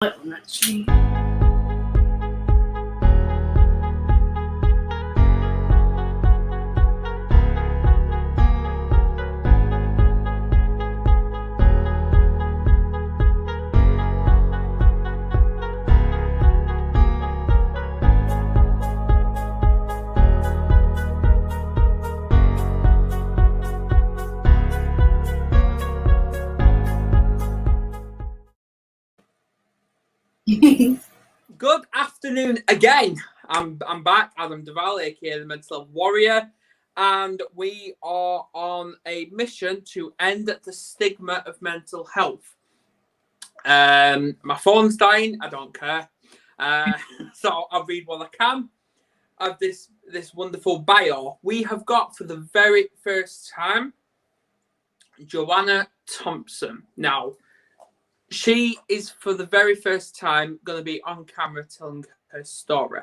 One actually. Good afternoon again. I'm back, Adam Duval, aka the Mental Health Warrior, and we are on a mission to end the stigma of mental health. My phone's dying. I don't care, so I'll read what I can of this wonderful bio. We have got for the very first time Joanna Thompson. Now, she is for the very first time going to be on camera telling her story.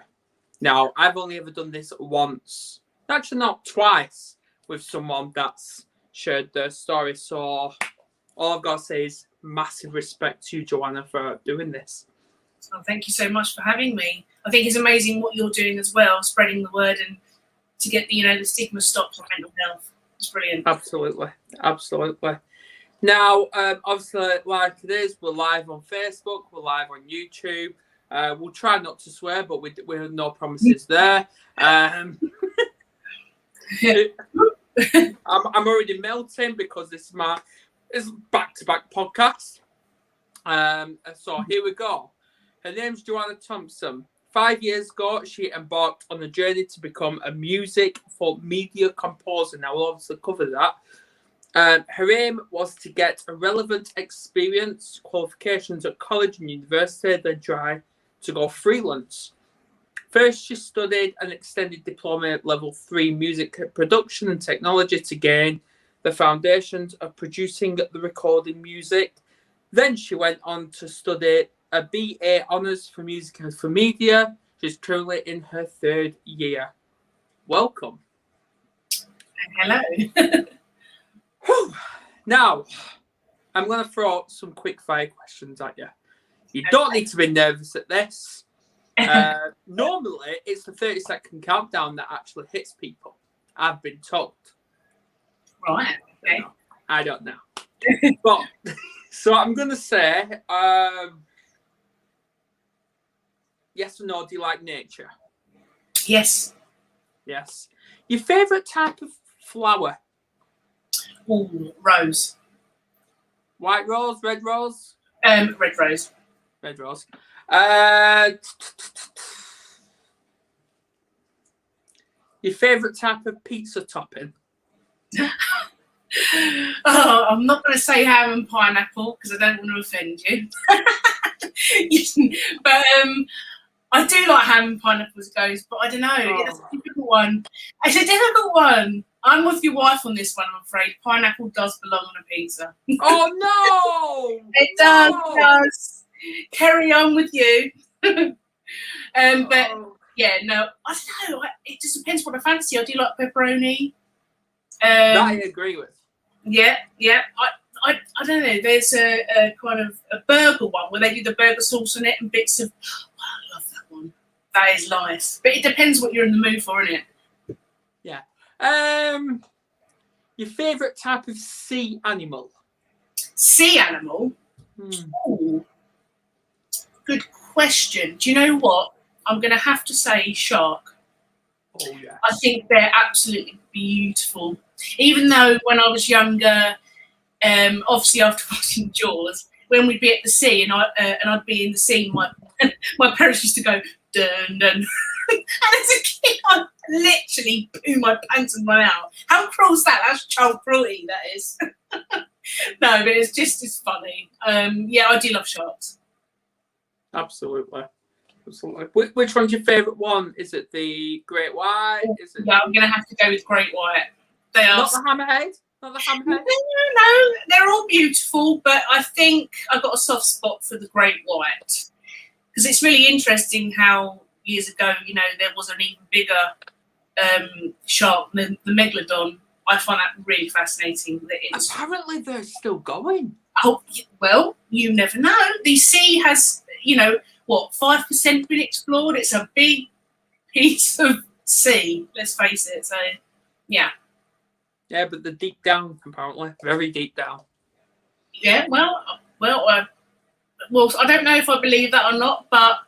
Now, I've only ever done this once, actually not twice, with someone that's shared their story. So all I've got to say is massive respect to you, Joanna, for doing this. Oh, thank you so much for having me. I think it's amazing what you're doing as well, spreading the word and to get the stigma stopped on mental health. It's brilliant. Absolutely. Now, obviously, like it is, we're live on Facebook, we're live on YouTube. We'll try not to swear, but we have no promises there. I'm already melting because this is back-to-back podcast. So here we go. Her name's Joanna Thompson. 5 years ago, she embarked on a journey to become a music for media composer. Now, we'll obviously cover that. Her aim was to get a relevant experience, qualifications at college and university, then try to go freelance. First, she studied an extended diploma at level 3 music production and technology to gain the foundations of producing the recording music. Then she went on to study a BA Honours for Music and for Media. She's currently in her 3rd year. Welcome. Hello. Now, I'm going to throw out some quick fire questions at you. You don't need to be nervous at this. Normally, it's the 30-second countdown that actually hits people, I've been told. Right, okay. I don't know. But, so I'm going to say, yes or no, do you like nature? Yes. Yes. Your favourite type of flower? Ooh, rose. White rose, red rose? Red rose. Red rose. Your favourite type of pizza topping? Oh, I'm not going to say ham and pineapple because I don't want to offend you. But I do like ham and pineapple as it goes, but I don't know. It's a difficult one. It's a difficult one. I'm with your wife on this one, I'm afraid. Pineapple does belong on a pizza. Oh, no! It does. Carry on with you. But, yeah, no, I don't know. It just depends what I fancy. I do like pepperoni. That I agree with. Yeah. I don't know. There's a kind of a burger one where they do the burger sauce on it and bits of... Oh, I love that one. That is nice. But it depends what you're in the mood for, innit? Yeah. Your favourite type of sea animal? Sea animal? Ooh. Good question. Do you know what? I'm going to have to say shark. Oh, yes. I think they're absolutely beautiful. Even though when I was younger, obviously after watching Jaws, when we'd be at the sea and I'd be in the sea, my parents used to go, dun, dun. And as a kid, I literally poo my pants and run out. How cruel is that? That's child cruelty, that is. No, but it's funny. Yeah, I do love sharks. Absolutely. Which one's your favourite one? Is it the great white? Yeah, I'm going to have to go with great white. They are not the hammerhead? Not the hammerhead? No, they're all beautiful, but I think I've got a soft spot for the great white. Because it's really interesting how years ago, there was an even bigger shark than the megalodon. I find that really fascinating. That it's apparently they're still going. Oh well, you never know. The sea has, 5% been explored. It's a big piece of sea. Let's face it. So, yeah. Yeah, but they're deep down, apparently, very deep down. Yeah. Well, I don't know if I believe that or not, but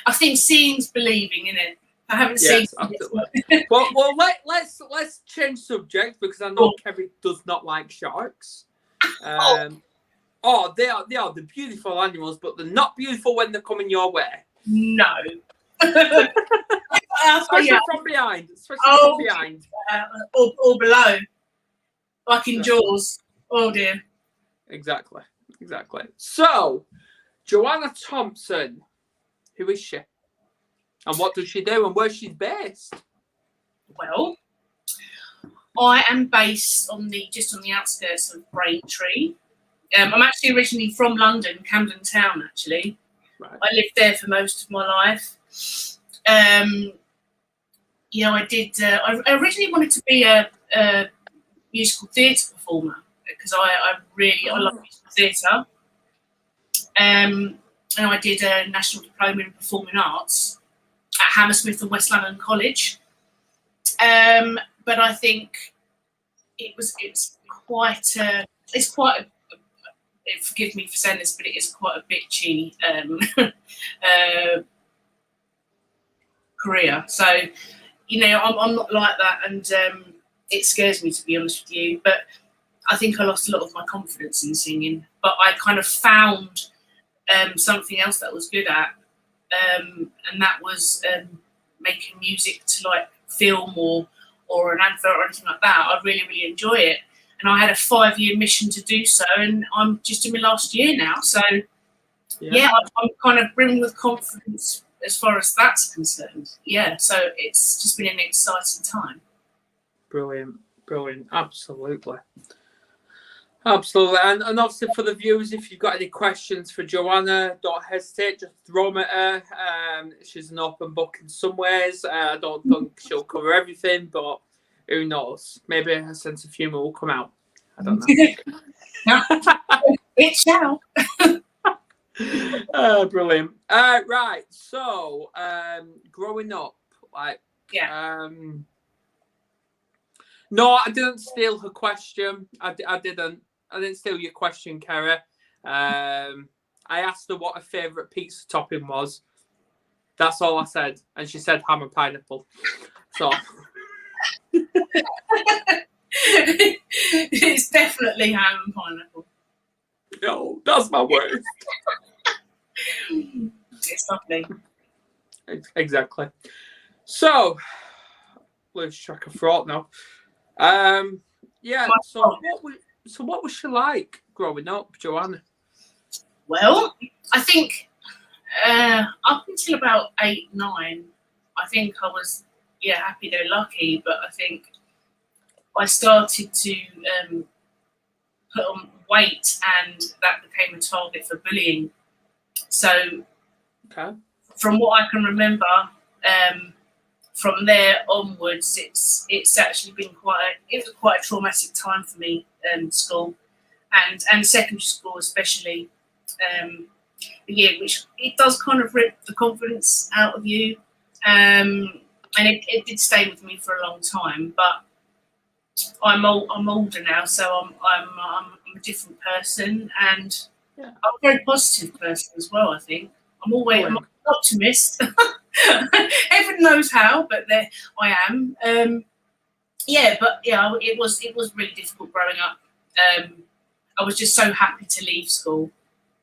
I think seeing's believing, in it. I haven't seen. Absolutely. well, let's change subject because I know Kevin does not like sharks. They are the beautiful animals, but they're not beautiful when they're coming your way. No. Especially from behind. From behind. Or below. Like in Jaws. Oh dear. Exactly. So, Joanna Thompson, who is she? And what does she do and where she's based? Well, I am based just on the outskirts of Braintree. I'm actually originally from London, Camden Town, actually. Right. I lived there for most of my life. I did. I originally wanted to be a musical theatre performer because I love musical theatre. And I did a National Diploma in Performing Arts at Hammersmith and West London College. But I think it's quite forgive me for saying this, but it is quite a bitchy career. So, I'm not like that, and it scares me, to be honest with you. But I think I lost a lot of my confidence in singing. But I kind of found something else that I was good at, and that was making music to like film or an advert or anything like that. I really, really enjoy it. And I had a 5-year mission to do so, and I'm just in my last year now. So, I'm kind of brimming with confidence as far as that's concerned. Yeah, so it's just been an exciting time. Brilliant. Absolutely. And obviously for the viewers, if you've got any questions for Joanna, don't hesitate, just throw them at her. She's an open book in some ways. I don't think she'll cover everything, but who knows? Maybe her sense of humour will come out. I don't know. It shall. Brilliant. Right. So, growing up, no, I didn't steal her question. I didn't steal your question, Kara. I asked her what her favourite pizza topping was. That's all I said, and she said ham and pineapple. So. It's definitely ham and pineapple. No, that's my worst. It's lovely. Exactly. So, lose track of thought now. So what was she like growing up, Joanna? Well, I think up until about 8, 9, I think I was happy-go-lucky, but I think I started to put on weight, and that became a target for bullying. So, from what I can remember, from there onwards, it's actually been quite a traumatic time for me. School and secondary school especially, which it does kind of rip the confidence out of you, and it did stay with me for a long time. But I'm older now, so I'm a different person, and I'm a very positive person as well. I think I'm an optimist. Everyone knows how, but I am. It was really difficult growing up. I was just so happy to leave school,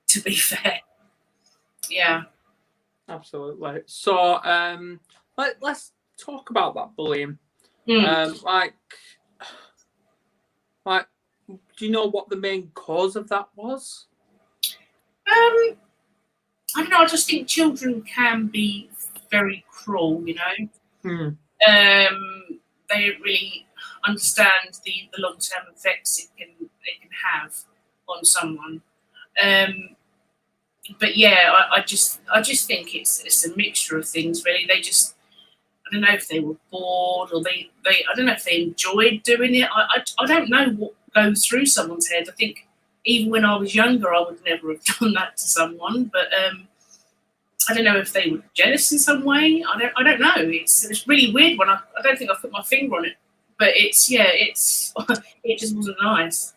to be fair. Yeah. Absolutely. So let's talk about that bullying. Do you know what the main cause of that was? I don't know. I just think children can be very cruel, They don't really understand the long-term effects it can have on someone. But yeah, I just think it's a mixture of things, really. don't know if they were bored or they I don't know if they enjoyed doing it. I don't know what goes through someone's head. I think even when I was younger, I would never have done that to someone. But I don't know if they were jealous in some way. I don't know. It's really weird when I don't think I've put my finger on it. But it just wasn't nice.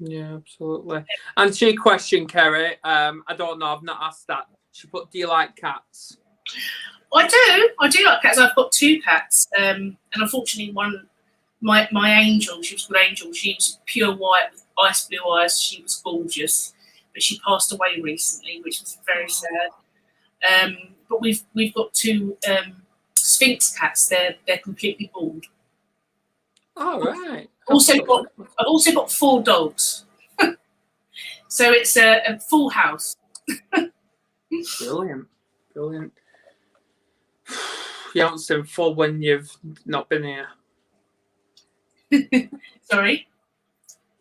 Yeah, absolutely. And to your question, Kerry, I don't know, I've not asked that. She put, do you like cats? I do like cats. I've got 2 cats, and unfortunately, one, my Angel, she was called Angel. She was pure white with ice blue eyes. She was gorgeous, but she passed away recently, which was very sad. But we've got 2 Sphinx cats. They're completely bald. All right. I've also got 4 dogs, so it's a full house. Brilliant. You haven't seen full when you've not been here. Sorry?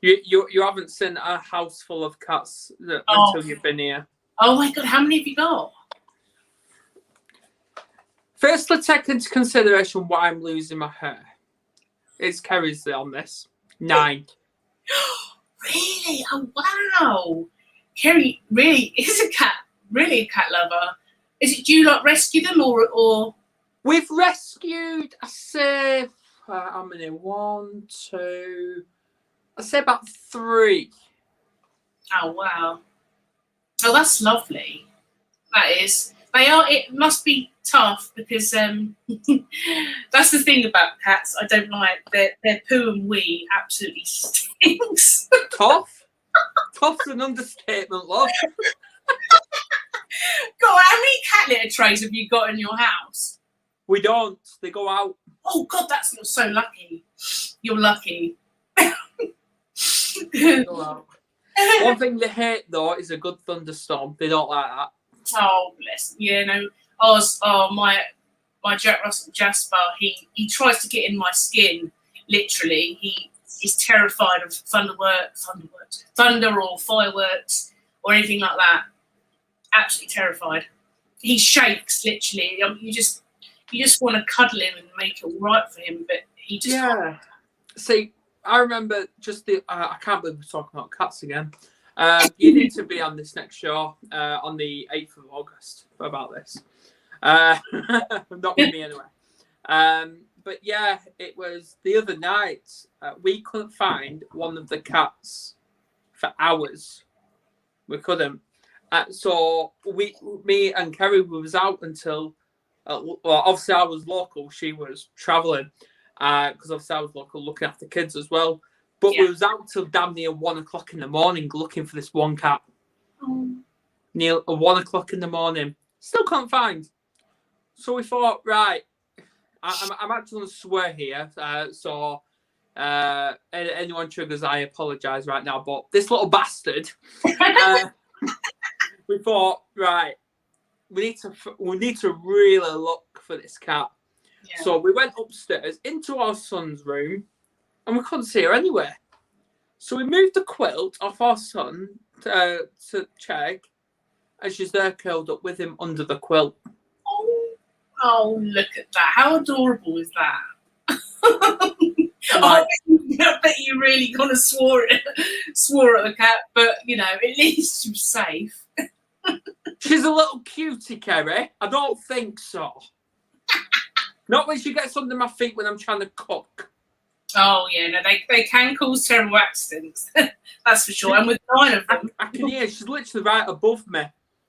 You haven't seen a house full of cats until you've been here. Oh my God, how many have you got? First, let's take into consideration why I'm losing my hair. It's Kerry's on this. 9. Really? Oh wow. Kerry really is a cat lover. Do you like rescue them or? We've rescued, I say, how many? 1, 2, I say about 3. Oh wow. Oh, that's lovely. That is. They are. It must be tough because that's the thing about cats. I don't like their poo and wee absolutely stinks. Tough? Tough's an understatement, love. God, how many cat litter trays have you got in your house? We don't. They go out. Oh God, you're so lucky. You're lucky. They go out. One thing they hate though is a good thunderstorm. They don't like that. Oh bless. Yeah, no. My Jack Russell Jasper. He tries to get in my skin. Literally, he's terrified of thunder or fireworks or anything like that. Absolutely terrified. He shakes literally. You just want to cuddle him and make it all right for him, but he just can't. See, I remember just I can't believe we're talking about cats again. You need to be on this next show on the 8th of August about this. Not with me anyway. But yeah, it was the other night. We couldn't find one of the cats for hours. We couldn't. So me and Kerry was out until, well, obviously I was local. She was travelling because obviously I was local looking after kids as well. But we was out till damn near 1 o'clock in the morning looking for this one cat. Near 1 o'clock in the morning. Still can't find. So we thought, right, I'm actually going to swear here. So anyone triggers, I apologise right now. But this little bastard, we thought, right, we need to really look for this cat. Yeah. So we went upstairs into our son's room, and we couldn't see her anywhere. So we moved the quilt off our son to check, and she's there curled up with him under the quilt. Oh, look at that. How adorable is that? I bet you really kind of swore at the cat, but, you know, at least she was safe. She's a little cutie, Kerry. I don't think so. Not when she gets under my feet when I'm trying to cook. Oh, yeah, no, they can cause terrible accidents. That's for sure. And with 9 of them. I can hear she's literally right above me,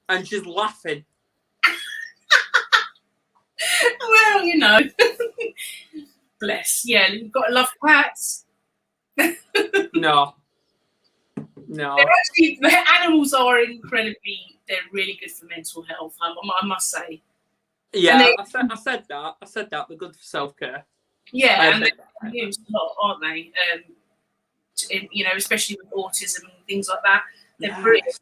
and she's laughing. Well, you know. Bless. Yeah, you've got to love cats. No. The animals are they're really good for mental health, I must say. Yeah, I said that. They're good for self-care. Yeah, and they're used a lot, aren't they? You know, especially with autism and things like that. They're brilliant.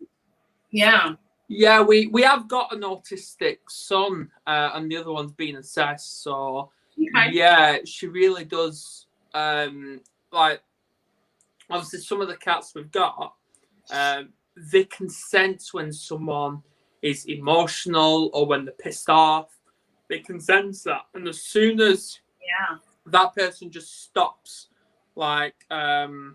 Yeah. Yeah, we have got an autistic son, and the other one's being assessed. So yeah, she really does. Like, obviously, some of the cats we've got, they can sense when someone is emotional or when they're pissed off. they can sense that, and as soon as that person just stops, like having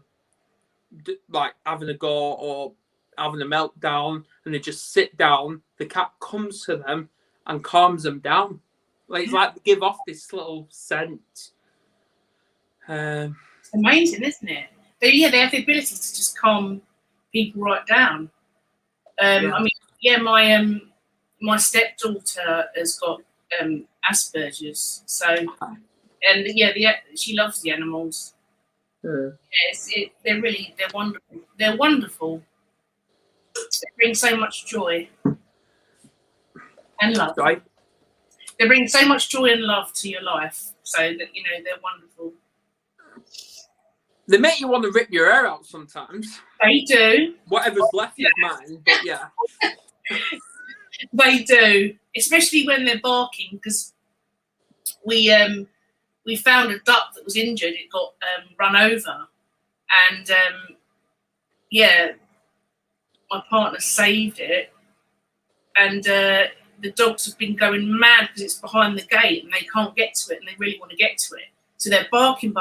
a go or having a meltdown, and they just sit down, the cat comes to them and calms them down. Like it's like they give off this little scent. It's amazing, isn't it? They have the ability to just calm people right down. I mean, my stepdaughter has got Asperger's, so she loves the animals. They're wonderful. They're wonderful. They bring so much joy and love. Right. They bring so much joy and love to your life. So that they're wonderful. They make you want to rip your hair out sometimes. They do. Whatever's left of mine, but yeah. They do, especially when they're barking, because we found a duck that was injured. It got run over, and my partner saved it, and the dogs have been going mad because it's behind the gate and they can't get to it, and they really want to get to it, so they're barking.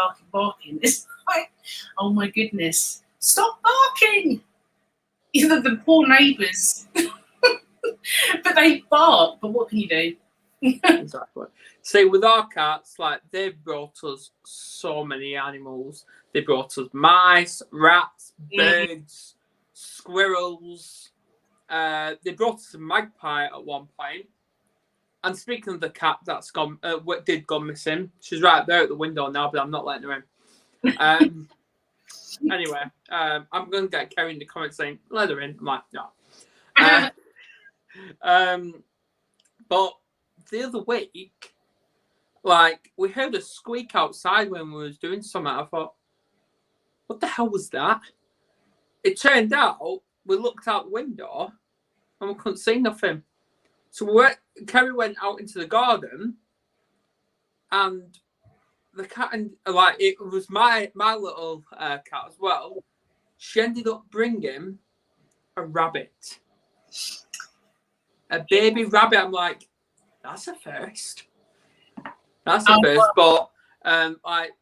It's like, oh my goodness, stop barking! The poor neighbours. But they bark, but what can you do? Exactly. See, with our cats, like, they've brought us so many animals. They brought us mice, rats, birds, squirrels. They brought us a magpie at one point. And speaking of the cat that's gone, did go missing, she's right there at the window now, but I'm not letting her in. Anyway, I'm going to get Kerry in the comments saying, let her in. I'm like, no. But the other week, like, we heard a squeak outside when we was doing something. I thought, what the hell was that? It turned out we looked out the window and we couldn't see nothing. So Kerry went out into the garden, and the cat, and like, it was my little cat as well. She ended up bringing a rabbit. A baby rabbit. I'm like, that's a first. That's a first. But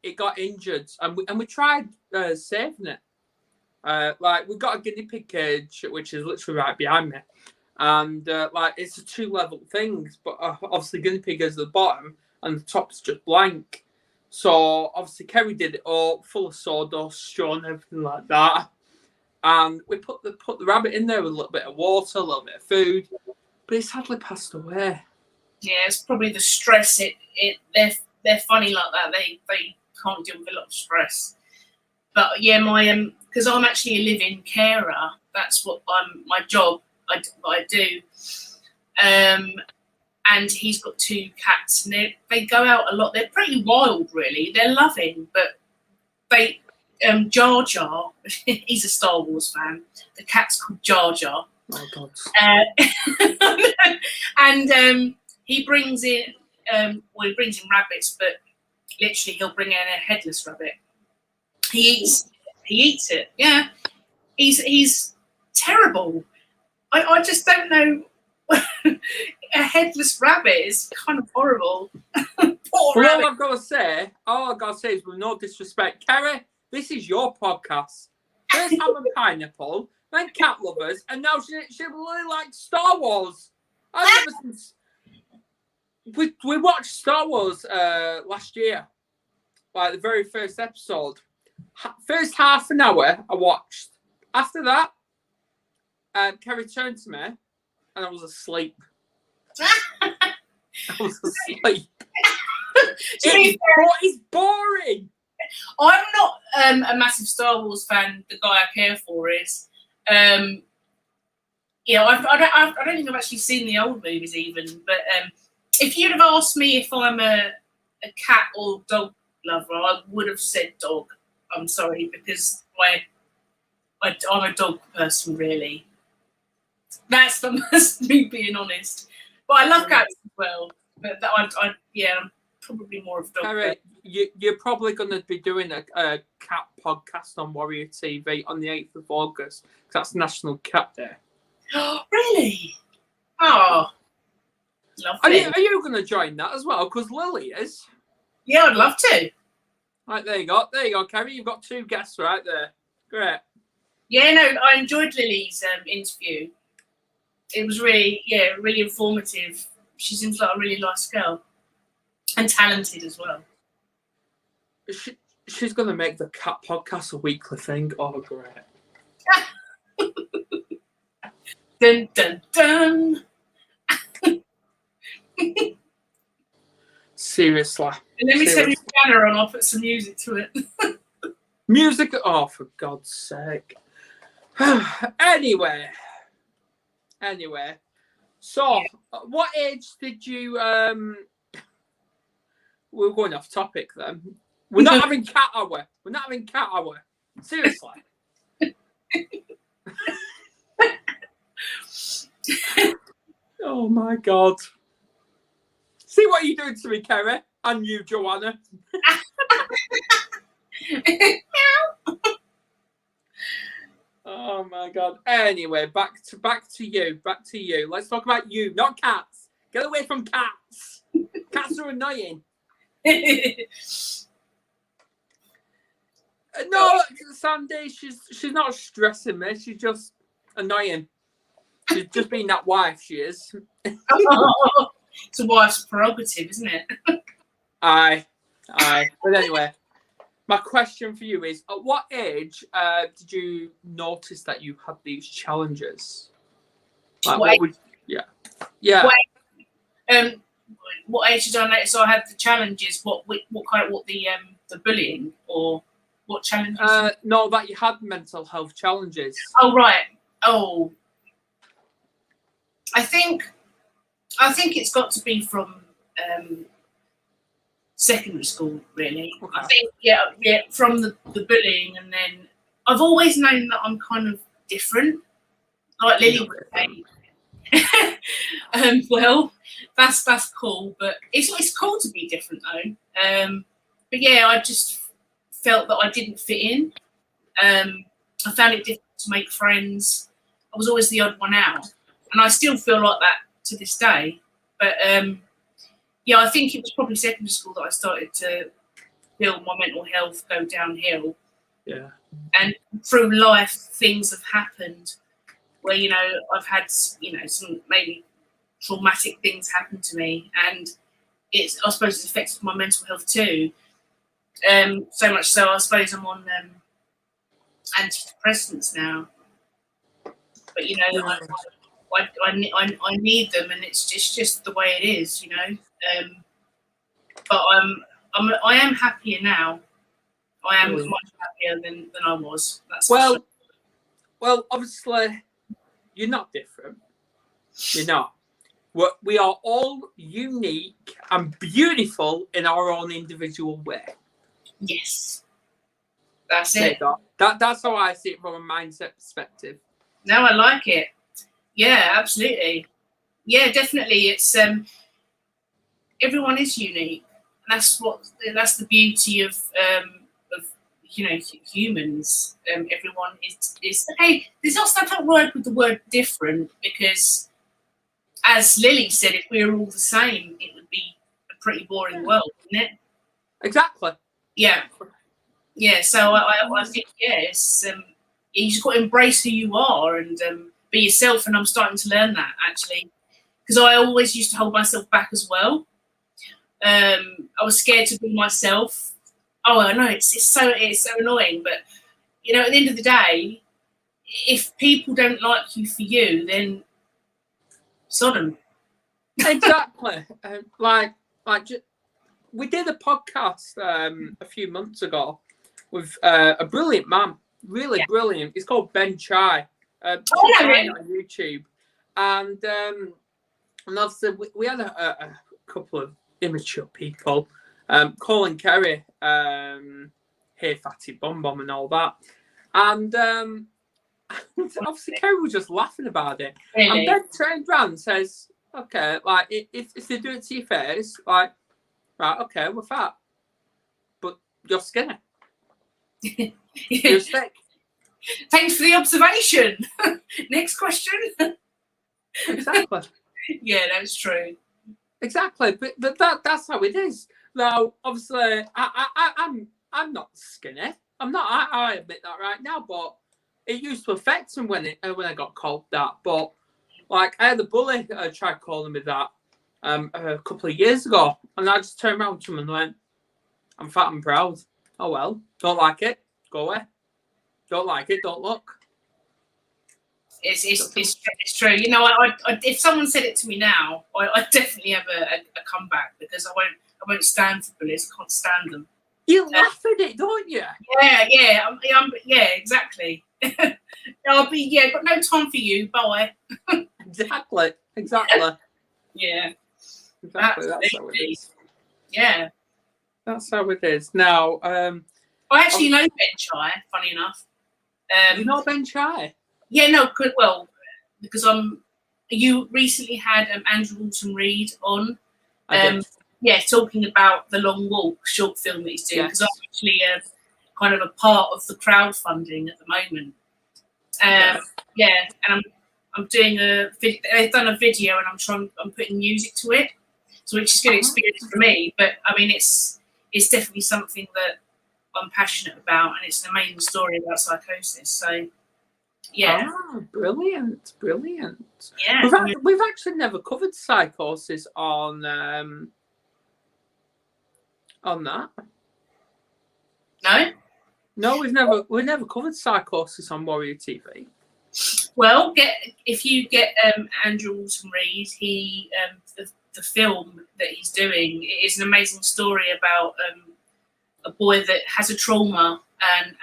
it got injured, and we tried saving it. Like, we got a guinea pig cage, which is literally right behind me, and like, it's a 2-level thing. But obviously, guinea pig is at the bottom, and the top's just blank. So obviously, Kerry did it all full of sawdust, straw, and everything like that. And we put the rabbit in there with a little bit of water, a little bit of food. But he sadly passed away. Yeah, it's probably the stress. They're funny like that. They can't deal with a lot of stress. But yeah, because I'm actually a live-in carer. That's what my job. I do. And he's got 2 cats, and they go out a lot. They're pretty wild, really. They're loving, but they Jar Jar. He's a Star Wars fan. The cat's called Jar Jar. Oh God. And he brings in rabbits, but literally he'll bring in a headless rabbit. He eats it. Yeah, he's terrible. I just don't know. A headless rabbit is kind of horrible. Poor rabbit. All I've got to say is, with no disrespect, Kerry, this is your podcast. First ham and pineapple, then cat lovers, and now she really likes Star Wars. We watched Star Wars last year, like the very first episode. First half an hour I watched. After that, Kerry turned to me, and I was asleep. I was asleep. It's boring. I'm not a massive Star Wars fan. The guy I care for is. I don't think I've actually seen the old movies even. But if you'd have asked me if I'm a cat or dog lover, I would have said dog. I'm sorry, because I'm a dog person, really. That's me being honest. But I love cats as well. But I'm probably more of a dog. Harry, you're probably going to be doing a cat podcast on Warrior TV on the 8th of August. Because that's National Cat Day. Really? Oh. Lovely. Are you going to join that as well? Because Lily is. Yeah, I'd love to. Right, there you go. There you go, Kerry. You've got 2 guests right there. Great. Yeah, no, I enjoyed Lily's interview. It was really informative. She seems like a really nice girl. And talented as well. She's going to make the Cat podcast a weekly thing. Oh, great. Dun, dun, dun. Seriously. And let me set my piano on. I'll put some music to it. Music? Oh, for God's sake. Anyway. So, what age did you... We're going off topic then. We're not having cat hour. Seriously. Oh my God. See what you're doing to me, Kerry, and you, Joanna. Oh my God. Anyway, back to you. Let's talk about you, not cats. Get away from cats. Cats are annoying. No, Sandy, she's not stressing me. She's just annoying. She's just being that wife. She is. It's a wife's prerogative, isn't it? Aye. But anyway, my question for you is: at what age did you notice that you had these challenges? Like, what age did I notice I had the challenges? What the bullying or what challenges? No, that you had mental health challenges. Oh right. Oh, I think it's got to be from secondary school, really. Okay. I think from the bullying, and then I've always known that I'm kind of different, like Lily would say. Well, that's cool, but it's cool to be different though. But yeah, I just felt that I didn't fit in. I found it difficult to make friends. I was always the odd one out, and I still feel like that to this day. But yeah, I think it was probably secondary school that I started to feel my mental health go downhill. Yeah. And through life, things have happened where, I've had, some maybe traumatic things happen to me, and I suppose it's affected my mental health too. So much so, I suppose I'm on antidepressants now. But I need them, and it's just the way it is, But I am happier now. I am much happier than I was. That's well, obviously, you're not different. You're not. We are all unique and beautiful in our own individual way. Yes, that's it. That's how I see it from a mindset perspective. No, I like it. Yeah, absolutely. Yeah, definitely. It's everyone is unique. That's the beauty of humans. Everyone is okay. There's also that word with the word different, because as Lily said, if we were all the same, it would be a pretty boring world, wouldn't it? Exactly. Yeah. So I think it's you just got to embrace who you are and be yourself. And I'm starting to learn that, actually, because I always used to hold myself back as well. I was scared to be myself. Oh, I know it's so annoying, but at the end of the day, if people don't like you for you, then sod 'em. Exactly. We did a podcast a few months ago with a brilliant man, really brilliant. He's called Ben Chai. On YouTube, and obviously we had a couple of immature people calling Kerry "Hey Fatty Bom Bom" and all that, and obviously Kerry was just laughing about it. Really? And Ben turned round and says, "Okay, like if they do it to your face, like, right, okay, we're fat, but you're skinny, you're thick." Thanks for the observation. Next question. Exactly. Yeah, that's true. Exactly, but that's how it is. Now, obviously, I'm not skinny. I'm not. I admit that right now, but it used to affect me when I got called that. But like, I had a bully tried calling me that a couple of years ago, and I just turned around to him and went, "I'm fat and proud. Oh well, don't like it, go away. Don't like it, don't look." It's true. You know, if someone said it to me now, I'd definitely have a comeback, because I won't stand for bullies. I can't stand them. You laugh at it, don't you? Yeah, exactly. I'll be got no time for you. Bye. Exactly. Yeah. Exactly. That's how it is. Yeah. That's how it is. Now, I actually know Ben Chai, funny enough. you know Ben Chai? Yeah, no, well, because you recently had Andrew Alton-Reid on, talking about the Long Walk short film that he's doing, because I'm actually kind of a part of the crowdfunding at the moment. And I'm doing they've done a video, and I'm putting music to it, so which is a good experience for me. But I mean, it's definitely something that I'm passionate about, and it's an amazing story about psychosis. So. Yeah. Brilliant. Yeah. We've actually never covered psychosis on that. No, we've never covered psychosis on Warrior TV. Well, if you get Andrew Alton-Reid, he the film that he's doing, it is an amazing story about a boy that has a trauma and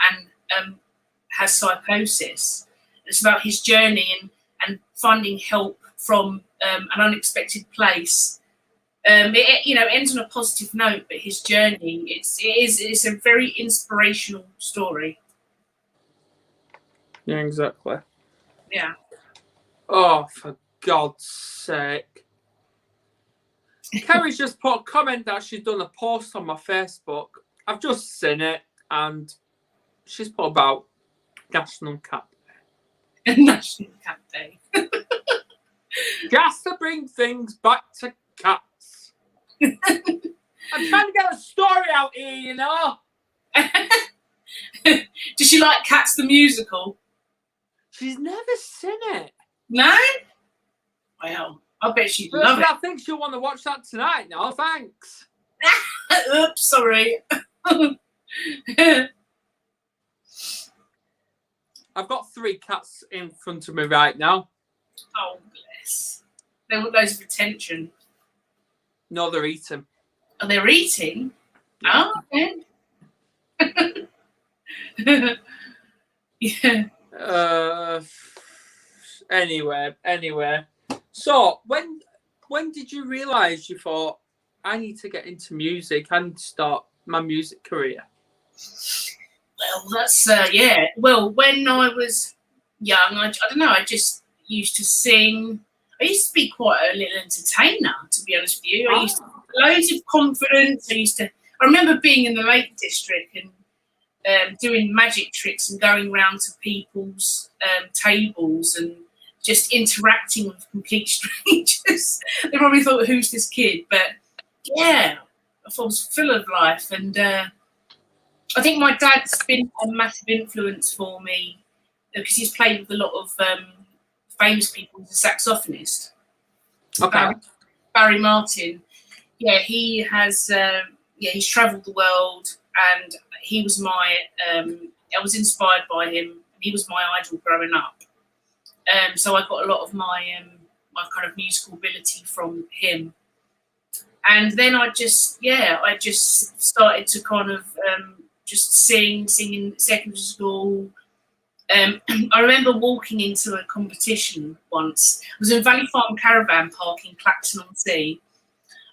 has psychosis. It's about his journey and finding help from an unexpected place. It ends on a positive note, but his journey, it's a very inspirational story. Yeah, exactly. Yeah. Oh, for God's sake. Kerry's just put a comment that she's done a post on my Facebook. I've just seen it, and she's put about National Cat Day. National Cat Day. Just to bring things back to cats. I'm trying to get a story out here, you know. Does she like Cats the musical? She's never seen it. No? Well, I bet she'd love it. I think she'll want to watch that tonight. No, thanks. Oops, sorry. I've got 3 cats in front of me right now. Oh, bless. They want loads of attention. No, they're eating. Oh, they're eating? Oh, okay. Yeah. Anyway. So, when did you realise you thought, I need to get into music, I need to start my music career? Well, that's, Well, when I was young, I don't know, I just used to sing. I used to be quite a little entertainer, to be honest with you. I used to have loads of confidence. I remember being in the Lake District and doing magic tricks and going round to people's tables and just interacting with complete strangers. They probably thought, who's this kid? But yeah, I thought I was full of life. And I think my dad's been a massive influence for me because he's played with a lot of famous people as a saxophonist. Okay. Barry Martin. Yeah, he has. He's travelled the world, and he was I was inspired by him. He was my idol growing up. So I got a lot of my kind of musical ability from him. And then I just started to kind of just sing in secondary school. I remember walking into a competition once. I was in Valley Farm Caravan Park in Clacton-on-Sea.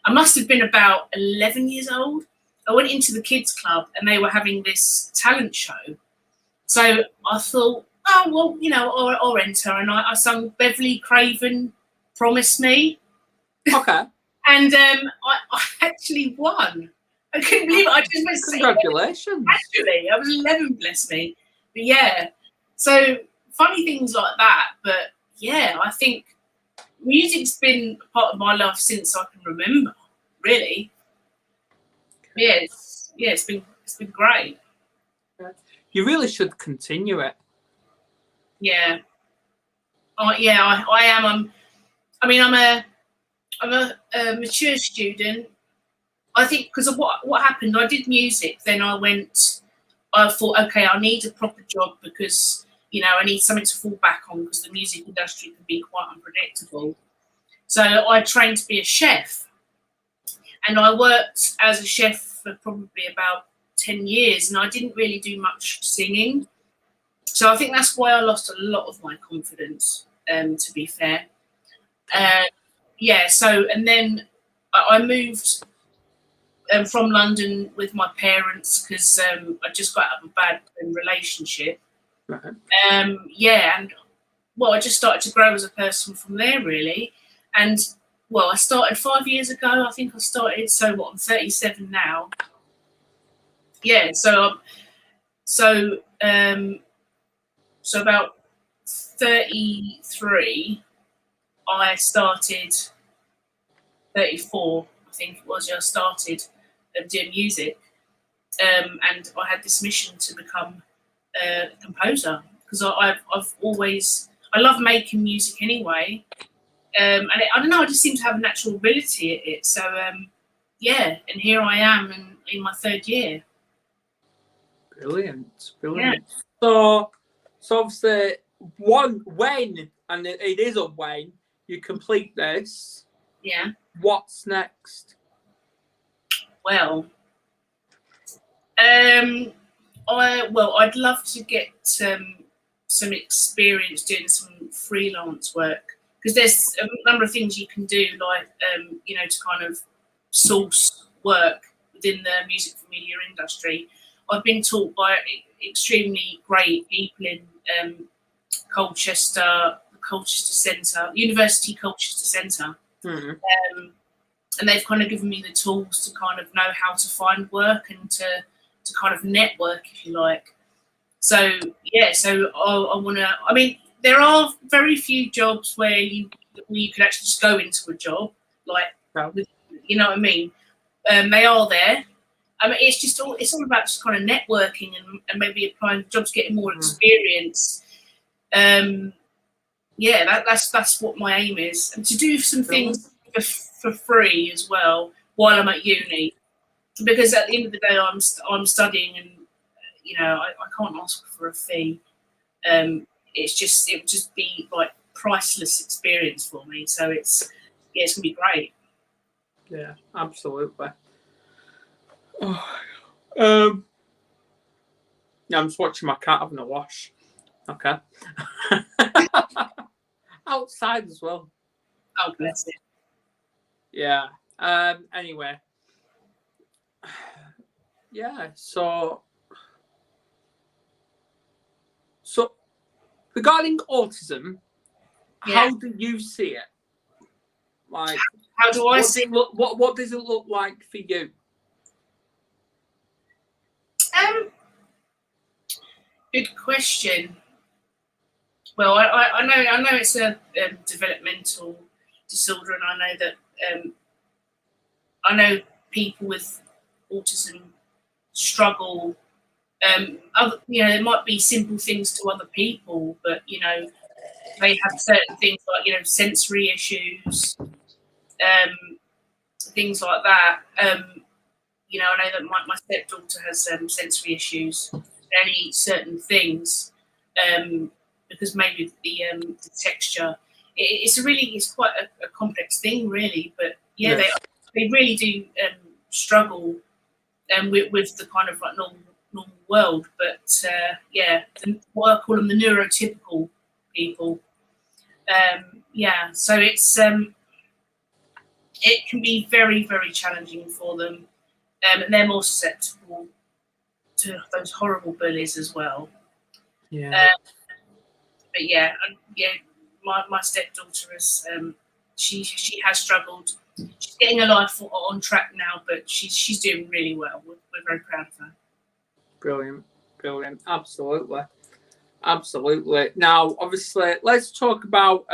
I must have been about 11 years old. I went into the kids club and they were having this talent show. So I thought, oh, well, you know, I'll enter. And I sung Beverly Craven, Promise Me. Okay. And I actually won. I couldn't believe it. I just went, congratulations. Actually, I was 11, bless me. But yeah, so funny things like that. But yeah, I think music's been a part of my life since I can remember. Really, it's been great. You really should continue it. Yeah, I am. I'm a mature student. I think because of what happened, I did music. Then I thought, okay, I need a proper job because I need something to fall back on because the music industry can be quite unpredictable. So I trained to be a chef, and I worked as a chef for probably about 10 years, and I didn't really do much singing. So I think that's why I lost a lot of my confidence, to be fair. So, and then I moved from London with my parents because I just got out of a bad relationship. Right. And I just started to grow as a person from there, really. And I started 5 years ago. I think I started. So I'm 37 now. Yeah. So about 33, I started. 34, I think it was. I started doing music, and I had this mission to become a composer because I love making music anyway, and I don't know, I just seem to have a natural ability at it. So and here I am in my third year. Brilliant. Yeah. So obviously, when it is a when you complete this. Yeah. What's next? Well, I'd love to get some experience doing some freelance work because there's a number of things you can do, like to kind of source work within the music for media industry. I've been taught by extremely great people in Colchester Centre, University Colchester Centre. Mm-hmm. And they've kind of given me the tools to kind of know how to find work and to kind of network, if you like. So I want to. I mean, there are very few jobs where you can actually just go into a job, you know what I mean. They are there. I mean, it's all about just kind of networking and maybe applying for jobs, getting more experience. That's what my aim is, and to do some things for free as well while I'm at uni, because at the end of the day I'm studying, and I can't ask for a fee. It would just be like priceless experience for me. So it's gonna be great. Yeah, absolutely. I'm just watching my cat having a wash. Okay. Outside as well. Oh, bless it. Yeah. Anyway. Yeah. So regarding autism, how do you see it? Like, how do I see? What does it look like for you? Good question. Well, I know it's a developmental disorder, and I know that I know people with autism struggle. There might be simple things to other people, but they have certain things like sensory issues, things like that. I know that my stepdaughter has sensory issues. They only eat certain things because maybe the texture. It's quite a complex thing, really. But yes. they really do struggle with the kind of like normal world. But what I call them, the neurotypical people. So it's it can be very, very challenging for them, and they're more susceptible to those horrible bullies as well. Yeah. My stepdaughter is she has struggled. She's getting her life on track now, but she's doing really well. We're very proud of her. Brilliant. Absolutely. Now, obviously, let's talk about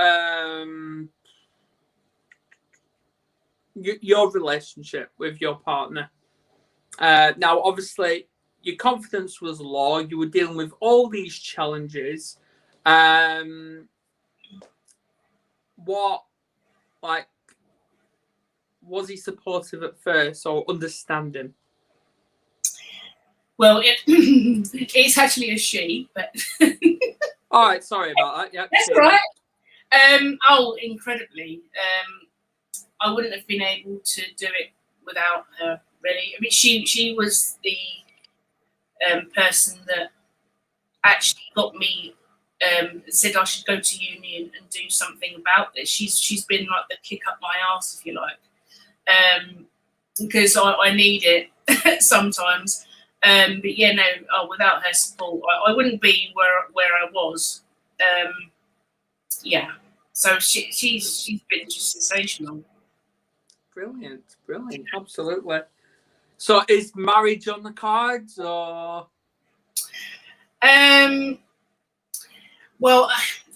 your relationship with your partner. Now, obviously, your confidence was low. You were dealing with all these challenges. What, like, was he supportive at first or understanding? Well, it's actually a she, but All right, sorry about that. Yeah, that's right. Oh, incredibly. I wouldn't have been able to do it without her. Really, I mean, she was the person that actually got me. Said I should go to uni and do something about this. She's been like the kick up my ass, if you like, because I need it sometimes. But yeah, no, without her support, I wouldn't be where I was. Yeah, so she's been just sensational. Brilliant, absolutely. So, is marriage on the cards, or? Well,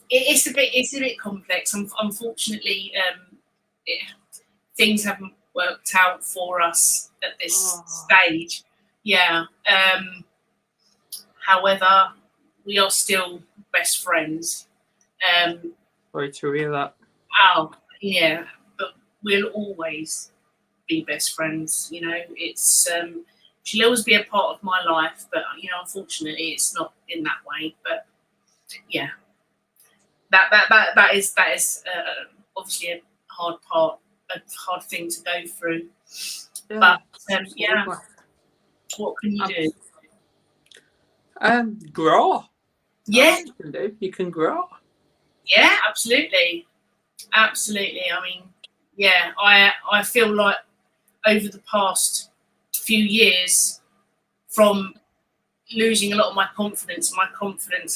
it's a bit complex. Unfortunately, things haven't worked out for us at this stage. Yeah. However, we are still best friends. Sorry to hear that. Oh, yeah, but we'll always be best friends. You know, it's she'll always be a part of my life, but unfortunately, it's not in that way. But yeah, that is obviously a hard thing to go through. Yeah, But what can you do? Grow. Yeah, you can grow. Yeah, absolutely. I mean, yeah, I feel like over the past few years, from losing a lot of my confidence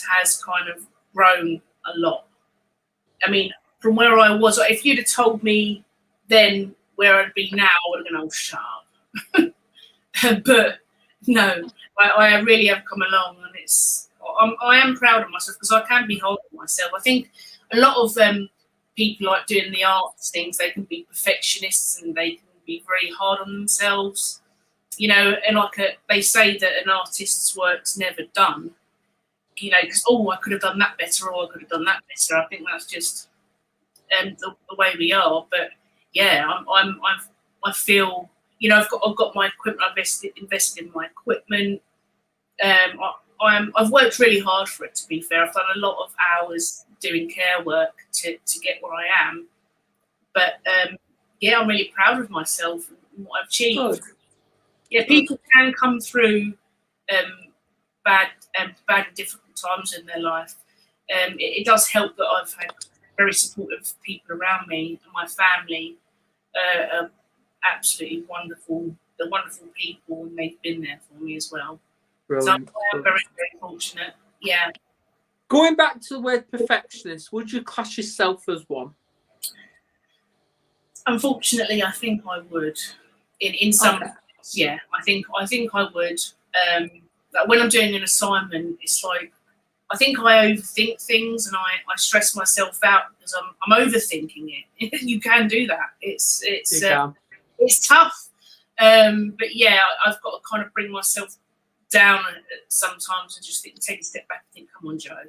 has kind of grown a lot. I mean, from where I was, if you'd have told me then where I'd be now, I would have gone, oh, shut up. But no, I really have come along, and I am proud of myself because I can be hard on myself. I think a lot of people like doing the arts things, they can be perfectionists and they can be very hard on themselves, and they say that an artist's work's never done, because I could have done that better or I could have done that better. I think that's just the way we are. But yeah, I feel, I've got my equipment. I've invested in my equipment. I've worked really hard for it, to be fair. I've done a lot of hours doing care work to get where I am. But yeah, I'm really proud of myself and what I've achieved. Good. Yeah, people can come through bad and difficult times in their life. It does help that I've had very supportive people around me, and my family are absolutely wonderful. They're wonderful people, and they've been there for me as well. Brilliant. So I'm very, very fortunate. Yeah. Going back to the word perfectionist, would you class yourself as one? Unfortunately, I think I would. In some, yeah, I think I would. Like when I'm doing an assignment, it's like I think I overthink things and I stress myself out because I'm overthinking it. You can do that. It's tough. But yeah, I've got to kind of bring myself down sometimes and just take a step back and think, come on, Joe,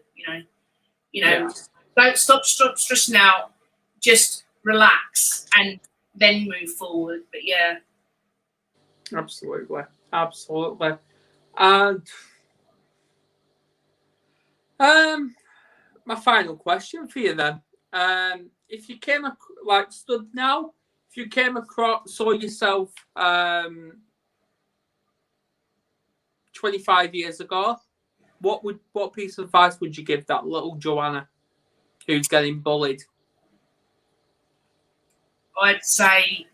don't stop stressing out, just relax and then move forward. But yeah, absolutely. And my final question for you then, if you came stood now, if you came across, saw yourself 25 years ago, what piece of advice would you give that little Joanna who's getting bullied? I'd say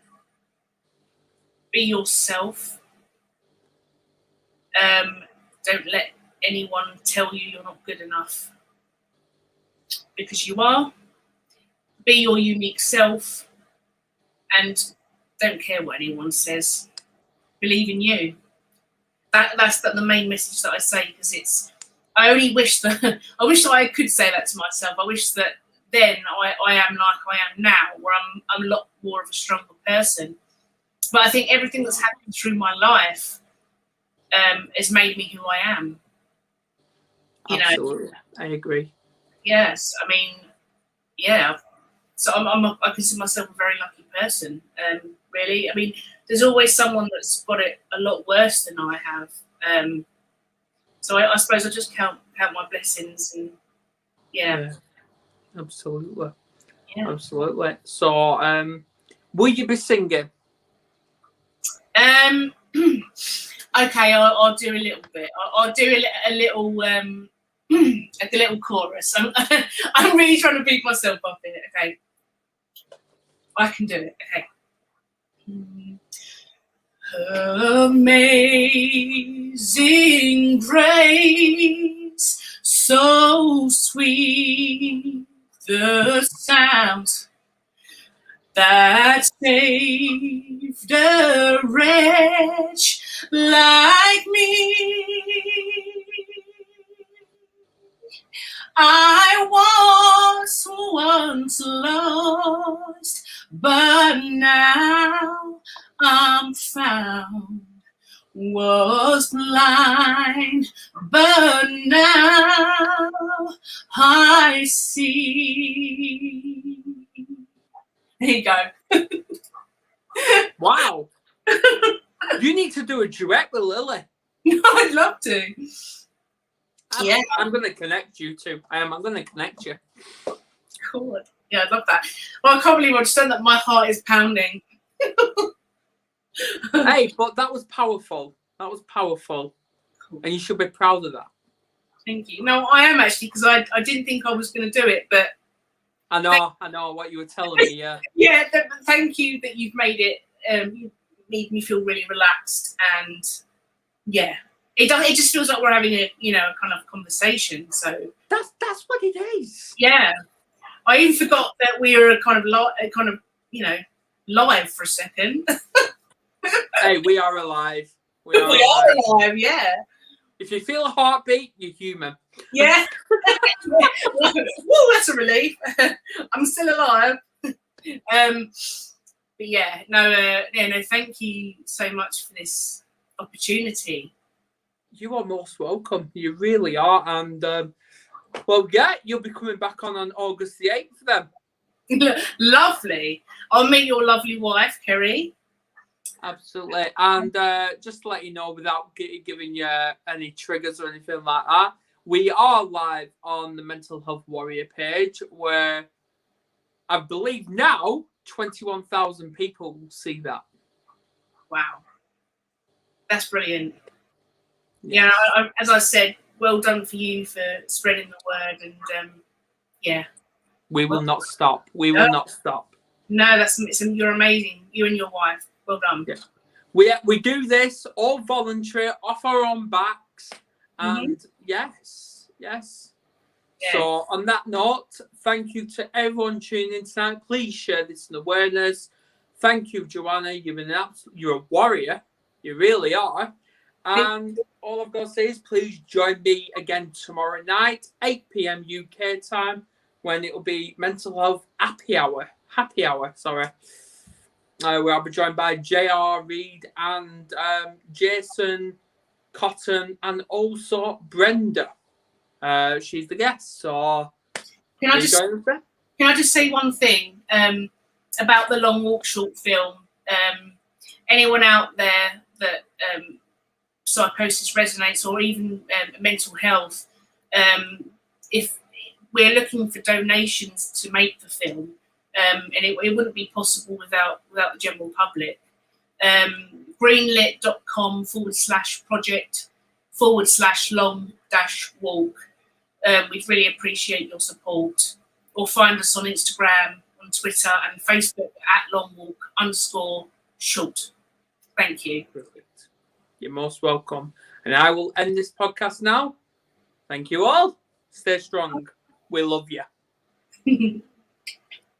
be yourself. Don't let anyone tell you you're not good enough, because you are. Be your unique self and don't care what anyone says. Believe in you. That's the main message that I say, because I only wish that I could say that to myself. I wish that then I am like I am now, where I'm a lot more of a stronger person. But I think everything that's happened through my life has made me who I am. Absolutely, I agree. Yes, I mean, yeah. So I consider myself a very lucky person. Really, I mean, there's always someone that's got it a lot worse than I have. So I suppose I just count my blessings, and yeah. Absolutely. Yeah. Absolutely. So, will you be singing? Okay, I'll do a little bit. I'll do a little like a little chorus. I'm really trying to beat myself up here. Okay, I can do it. Okay. Amazing grace, so sweet the sound that saved a wretch like me. I was once lost, but now I'm found. Was blind, but now I see. There you go. Wow. You need to do a duet with Lily. I'd love to. Yeah. I'm going to connect you two. I'm going to connect you. Cool. Yeah, I'd love that. Well, I can't believe I just said that my heart is pounding. Hey, but that was powerful. That was powerful. Cool. And you should be proud of that. Thank you. No, I am actually, because I didn't think I was going to do it, but I know what you were telling me. Yeah. Yeah. Thank you that you've made it. You made me feel really relaxed, and yeah, it just feels like we're having a kind of conversation. So that's what it is. Yeah. I even forgot that we were kind of live for a second. Hey, we are alive. We are alive. Yeah. If you feel a heartbeat, you're human. Yeah. Woo, that's a relief. I'm still alive. But yeah, no, thank you so much for this opportunity. You are most welcome. You really are. And well, yeah, you'll be coming back on August the 8th then. Lovely. I'll meet your lovely wife, Kerry. Absolutely. And just to let you know, without giving you any triggers or anything like that, we are live on the Mental Health Warrior page, where I believe now 21,000 people will see that. Wow. That's brilliant. Yes. Yeah, as I said, well done for you for spreading the word, and yeah. We will not stop. We will not stop. No, you're amazing. You and your wife. Well done. Yeah. We do this all voluntary, off our own backs, and yes. Yeah. So on that note, thank you to everyone tuning in tonight. Please share this in awareness. Thank you, Joanna. You're a warrior. You really are. And all I've got to say is please join me again tomorrow night, 8 p.m. UK time, when it will be Mental Health Happy Hour, where I'll be joined by JR Reed and Jason Cotton, and also Brenda. She's the guest. So can I just say one thing about the Long Walk short film? Anyone out there that psychosis resonates, or even mental health, if we're looking for donations to make the film, and it wouldn't be possible without the general public. greenlit.com/project/long-walk. We'd really appreciate your support. Or find us on Instagram, on Twitter, and Facebook at longwalk_short. Thank you. Perfect. You're most welcome. And I will end this podcast now. Thank you all. Stay strong. We love you.